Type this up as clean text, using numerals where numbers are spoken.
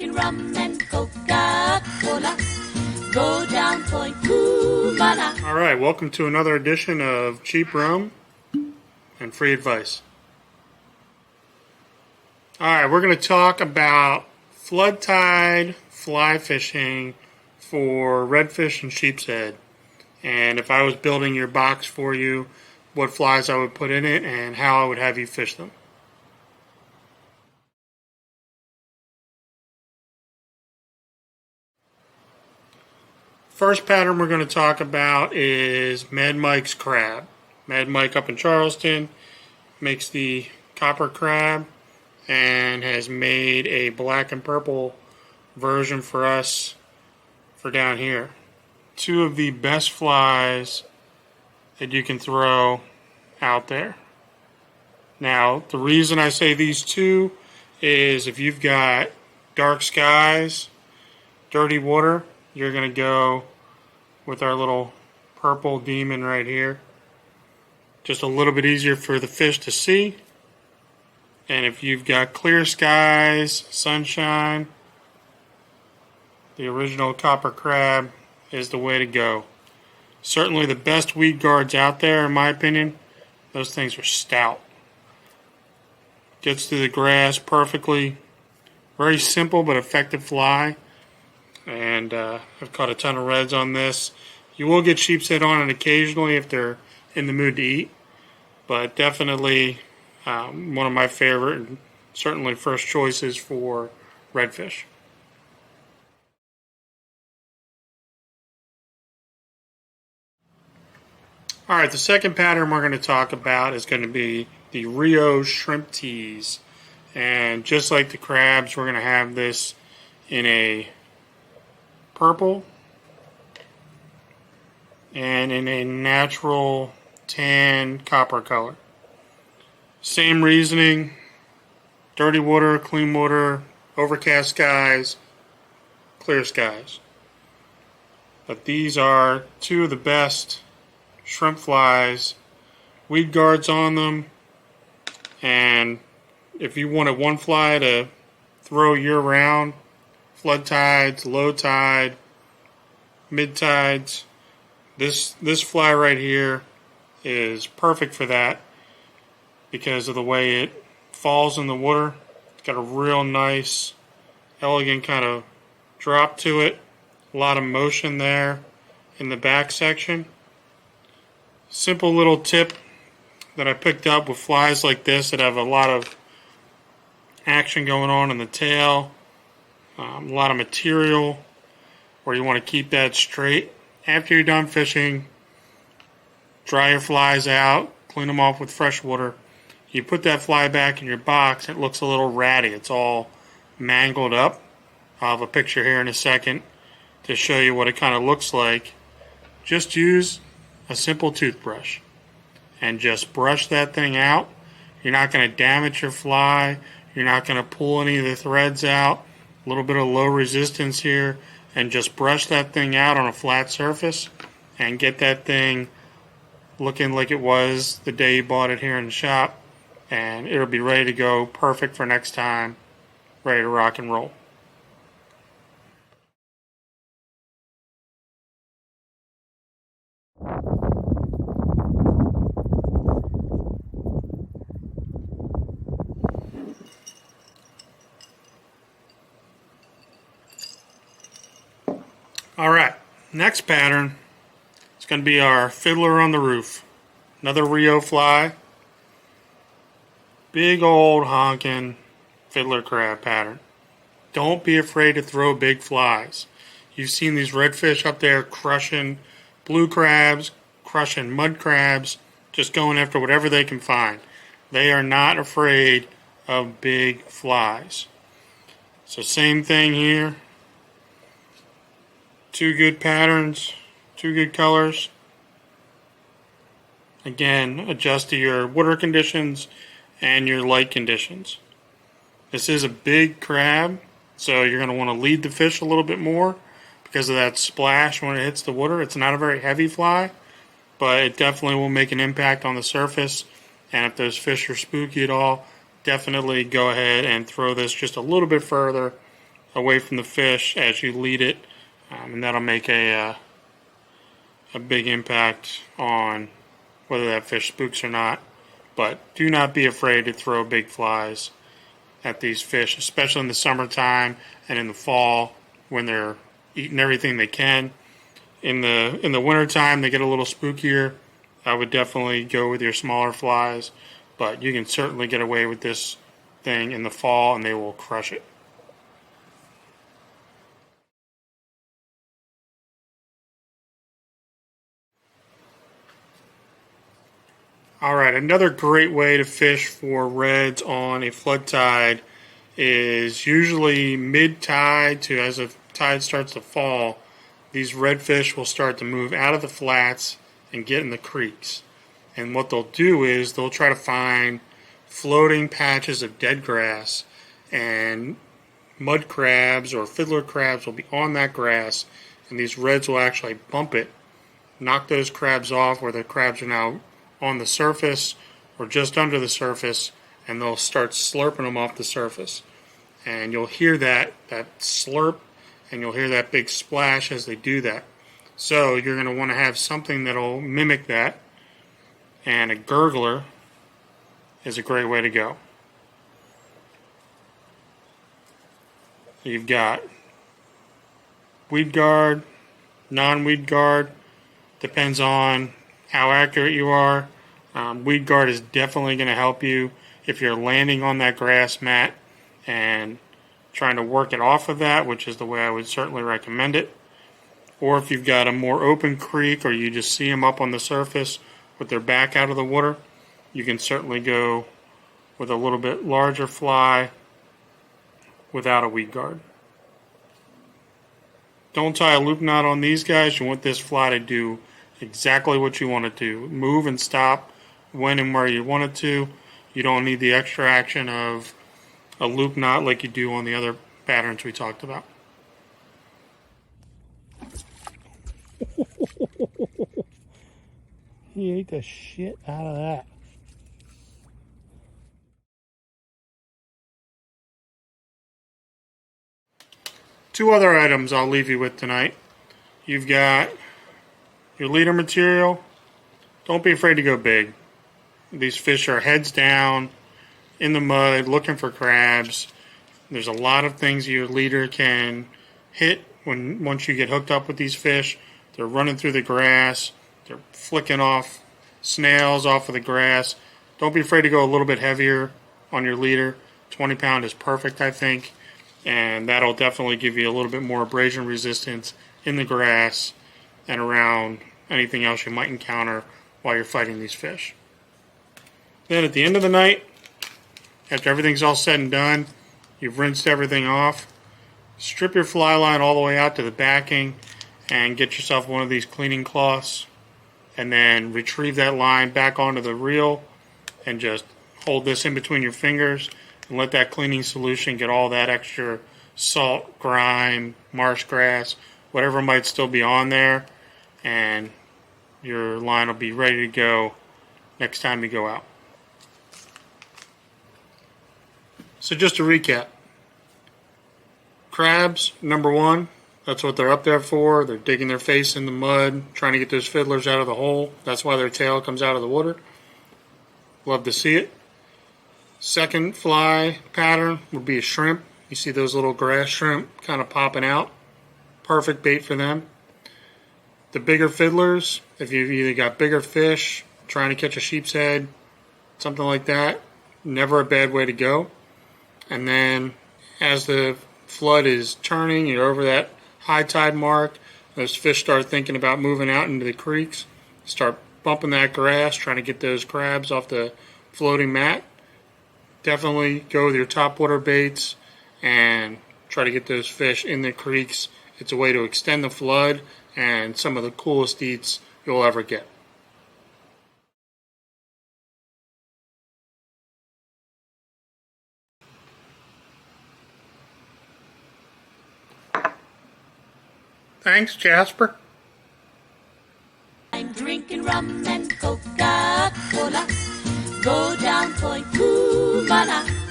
drinking rum and Coca-Cola. Go down Point Cumana. All right, welcome to another edition of Cheap Rum and Free Advice. All right, we're going to talk about flood tide fly fishing for redfish and sheepshead. And if I was building your box for you, what flies I would put in it and how I would have you fish them. First pattern we're going to talk about is Mad Mike's crab. Mad Mike up in Charleston makes the copper crab and has made a black and purple version for us for down here. Two of the best flies that you can throw out there. Now, the reason I say these two is if you've got dark skies, dirty water, you're going to go with our little purple demon right here. Just a little bit easier for the fish to see. And if you've got clear skies, sunshine, the original copper crab is the way to go. Certainly the best weed guards out there, in my opinion. Those things are stout. Gets through the grass perfectly. Very simple but effective fly. And I've caught a ton of reds on this. You will get sheepshead on it occasionally if they're in the mood to eat. But definitely one of my favorite and certainly first choices for redfish. Alright, the second pattern we're going to talk about is going to be the Rio shrimp teas. And just like the crabs, we're going to have this in a purple and in a natural tan copper color. Same reasoning, dirty water, clean water, overcast skies, clear skies. But these are two of the best shrimp flies, weed guards on them, and if you wanted one fly to throw year round, flood tides, low tide, mid tides, this fly right here is perfect for that because of the way it falls in the water. It's got a real nice, elegant kind of drop to it, a lot of motion there in the back section. Simple little tip that I picked up with flies like this that have a lot of action going on in the tail, a lot of material where you want to keep that straight. After you're done fishing, dry your flies out, clean them off with fresh water. You put that fly back in your box, it looks a little ratty. It's all mangled up. I'll have a picture here in a second to show you what it kind of looks like. Just use a simple toothbrush and just brush that thing out. You're not going to damage your fly. You're not going to pull any of the threads out. A little bit of low resistance here, and just brush that thing out on a flat surface and get that thing looking like it was the day you bought it here in the shop, and it'll be ready to go, perfect for next time, ready to rock and roll. Alright, next pattern is going to be our Fiddler on the roof. Another Rio fly. Big old honking fiddler crab pattern. Don't be afraid to throw big flies. You've seen these redfish up there crushing blue crabs, crushing mud crabs, just going after whatever they can find. They are not afraid of big flies. So same thing here. Two good patterns, two good colors. Again, adjust to your water conditions and your light conditions. This is a big crab, so you're going to want to lead the fish a little bit more because of that splash when it hits the water. It's not a very heavy fly, but it definitely will make an impact on the surface. And if those fish are spooky at all, definitely go ahead and throw this just a little bit further away from the fish as you lead it, and that'll make a big impact on whether that fish spooks or not. But do not be afraid to throw big flies at these fish, especially in the summertime and in the fall when they're eating everything they can. In the wintertime, they get a little spookier. I would definitely go with your smaller flies, but you can certainly get away with this thing in the fall and they will crush it. Alright, another great way to fish for reds on a flood tide is usually mid-tide to as the tide starts to fall. These redfish will start to move out of the flats and get in the creeks. And what they'll do is they'll try to find floating patches of dead grass, and mud crabs or fiddler crabs will be on that grass, and these reds will actually bump it, knock those crabs off where the crabs are now on the surface or just under the surface, and they'll start slurping them off the surface. And you'll hear that slurp, and you'll hear that big splash as they do that. So you're going to want to have something that'll mimic that, and a gurgler is a great way to go. You've got weed guard, non-weed guard, depends on how accurate you are. Weed guard is definitely going to help you if you're landing on that grass mat and trying to work it off of that, which is the way I would certainly recommend it. Or if you've got a more open creek or you just see them up on the surface with their back out of the water, you can certainly go with a little bit larger fly without a weed guard. Don't tie a loop knot on these guys. You want this fly to do exactly what you want it to. Move and stop when and where you want it to. You don't need the extra action of a loop knot like you do on the other patterns we talked about. He ate the shit out of that. Two other items I'll leave you with tonight. You've got your leader material. Don't be afraid to go big. These fish are heads down in the mud looking for crabs. There's a lot of things your leader can hit once you get hooked up with these fish. They're running through the grass. They're flicking off snails off of the grass. Don't be afraid to go a little bit heavier on your leader. 20 pound is perfect, I think. And that'll definitely give you a little bit more abrasion resistance in the grass and around anything else you might encounter while you're fighting these fish. Then at the end of the night, after everything's all said and done, you've rinsed everything off, strip your fly line all the way out to the backing and get yourself one of these cleaning cloths, and then retrieve that line back onto the reel and just hold this in between your fingers and let that cleaning solution get all that extra salt, grime, marsh grass, whatever might still be on there, and your line will be ready to go next time you go out. So just to recap, crabs, number one, that's what they're up there for. They're digging their face in the mud, trying to get those fiddlers out of the hole. That's why their tail comes out of the water. Love to see it. Second fly pattern would be a shrimp. You see those little grass shrimp kind of popping out. Perfect bait for them. The bigger fiddlers, if you've either got bigger fish, trying to catch a sheepshead, something like that, never a bad way to go. And then as the flood is turning, you're over that high tide mark, those fish start thinking about moving out into the creeks, start bumping that grass, trying to get those crabs off the floating mat. Definitely go with your topwater baits and try to get those fish in the creeks. It's a way to extend the flood and some of the coolest eats you'll ever get. Thanks, Jasper. I'm drinking rum and Coca-Cola. Go down Point Kumana.